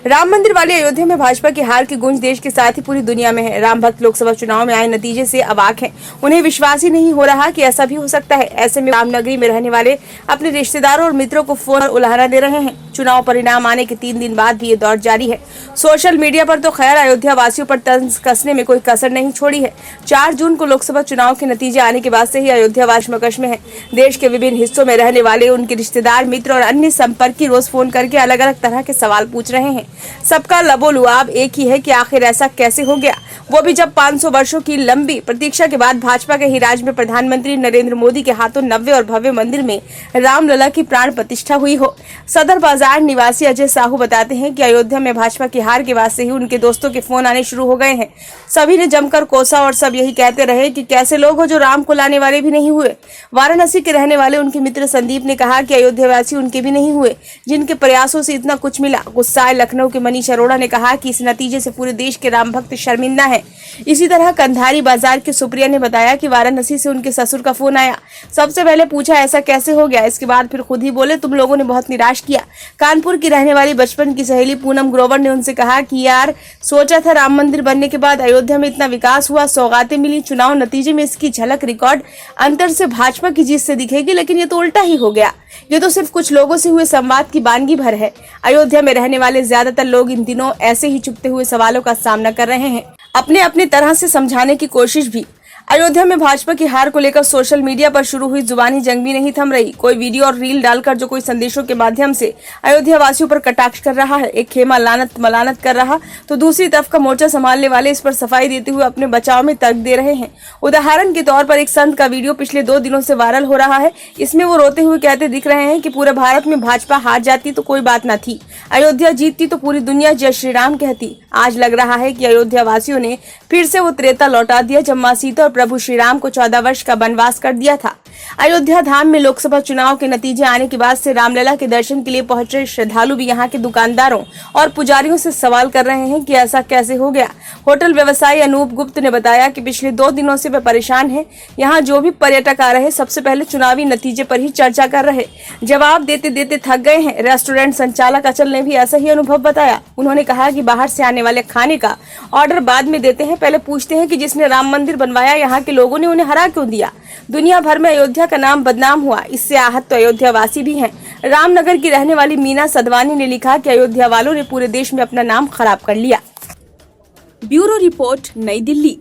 राम मंदिर वाली अयोध्या में भाजपा की हार की गूंज देश के साथ ही पूरी दुनिया में है। राम भक्त लोकसभा चुनाव में आए नतीजे से अवाक हैं। उन्हें विश्वास ही नहीं हो रहा कि ऐसा भी हो सकता है। ऐसे में रामनगरी में रहने वाले अपने रिश्तेदारों और मित्रों को फोन पर उलाहना दे रहे हैं। चुनाव परिणाम आने के 3 दिन बाद भी ये दौर जारी है। सोशल मीडिया पर तो खैर अयोध्या वासियों पर तंज कसने में कोई कसर नहीं छोड़ी है। 4 जून को लोकसभा चुनाव के नतीजे आने के बाद से ही अयोध्या वासी मकश में है। देश के विभिन्न हिस्सों में रहने वाले उनके रिश्तेदार, मित्र और अन्य संपर्की रोज फोन करके अलग अलग तरह के सवाल पूछ रहे हैं। सबका लबोलुआब एक ही है कि आखिर ऐसा कैसे हो गया, वो भी जब 500 वर्षों की लंबी प्रतीक्षा के बाद भाजपा के ही राज में प्रधानमंत्री नरेंद्र मोदी के हाथों नव्य और भव्य मंदिर में रामलला की प्राण प्रतिष्ठा हुई हो। सदर बाजार निवासी अजय साहू बताते हैं कि अयोध्या में भाजपा की हार के बाद से ही उनके दोस्तों के फोन आने शुरू हो गए हैं। सभी ने जमकर कोसा और सब यही कहते रहे कि कैसे लोग हो जो राम को लाने वाले भी नहीं हुए। वाराणसी के रहने वाले उनके मित्र संदीप ने कहा कि अयोध्यावासी उनके भी नहीं हुए जिनके प्रयासों से इतना कुछ मिला। गुस्साए लखनऊ के मनीष अरोड़ा ने कहा कि इस नतीजे से पूरे देश के राम भक्त शर्मिंदा हैं। इसी तरह कंधारी बाजार की सुप्रिया ने बताया कि वाराणसी से उनके ससुर का फोन आया। सबसे पहले पूछा ऐसा कैसे हो गया, इसके बाद फिर खुद ही बोले तुम लोगों ने बहुत निराश किया। कानपुर की रहने वाली बचपन की सहेली पूनम ग्रोवर ने उनसे कहा कि यार सोचा था राम मंदिर बनने के बाद अयोध्या में इतना विकास हुआ, सौगातें मिली, चुनाव नतीजे में इसकी झलक रिकॉर्ड अंतर से भाजपा की जीत से दिखेगी, लेकिन ये तो उल्टा ही हो गया। ये तो सिर्फ कुछ लोगों से हुए संवाद की वानगी भर है। अयोध्या में रहने वाले ज्यादातर लोग इन दिनों ऐसे ही चुपते हुए सवालों का सामना कर रहे हैं, अपने अपने तरह से समझाने की कोशिश भी। अयोध्या में भाजपा की हार को लेकर सोशल मीडिया पर शुरू हुई जुबानी जंग भी नहीं थम रही। कोई वीडियो और रील डालकर जो कोई संदेशों के माध्यम से अयोध्या वासियों पर कटाक्ष कर रहा है, एक खेमा लानत मलानत कर रहा, तो दूसरी तरफ का मोर्चा संभालने वाले इस पर सफाई देते हुए अपने बचाव में तर्क दे रहे हैं। उदाहरण के तौर पर एक संत का वीडियो पिछले 2 दिनों से वायरल हो रहा है। इसमें वो रोते हुए कहते दिख रहे हैं कि पूरे भारत में भाजपा हार जाती तो कोई बात न थी, अयोध्या जीतती तो पूरी दुनिया जय श्री राम कहती। आज लग रहा है कि अयोध्या वासियों ने फिर से वो त्रेता लौटा दिया जब मां सीता और प्रभु श्री राम को 14 वर्ष का वनवास कर दिया था। अयोध्या धाम में लोकसभा चुनाव के नतीजे आने के बाद से रामलला के दर्शन के लिए पहुंचे श्रद्धालु भी यहाँ के दुकानदारों और पुजारियों से सवाल कर रहे हैं कि ऐसा कैसे हो गया। होटल व्यवसायी अनूप गुप्त ने बताया कि पिछले 2 दिनों से वे परेशान हैं। यहाँ जो भी पर्यटक आ रहे सबसे पहले चुनावी नतीजे पर ही चर्चा कर रहे, जवाब देते देते थक गए हैं। रेस्टोरेंट संचालक अचल ने भी ऐसा ही अनुभव बताया। उन्होंने कहा कि बाहर से आने वाले खाने का ऑर्डर बाद में देते हैं, पहले पूछते हैं कि जिसने राम मंदिर बनवाया यहाँ के लोगों ने उन्हें हरा क्यों दिया। दुनिया भर में अयोध्या का नाम बदनाम हुआ, इससे आहत तो अयोध्या वासी भी हैं। रामनगर की रहने वाली मीना सदवानी ने लिखा कि अयोध्या वालों ने पूरे देश में अपना नाम खराब कर लिया। ब्यूरो रिपोर्ट, नई दिल्ली।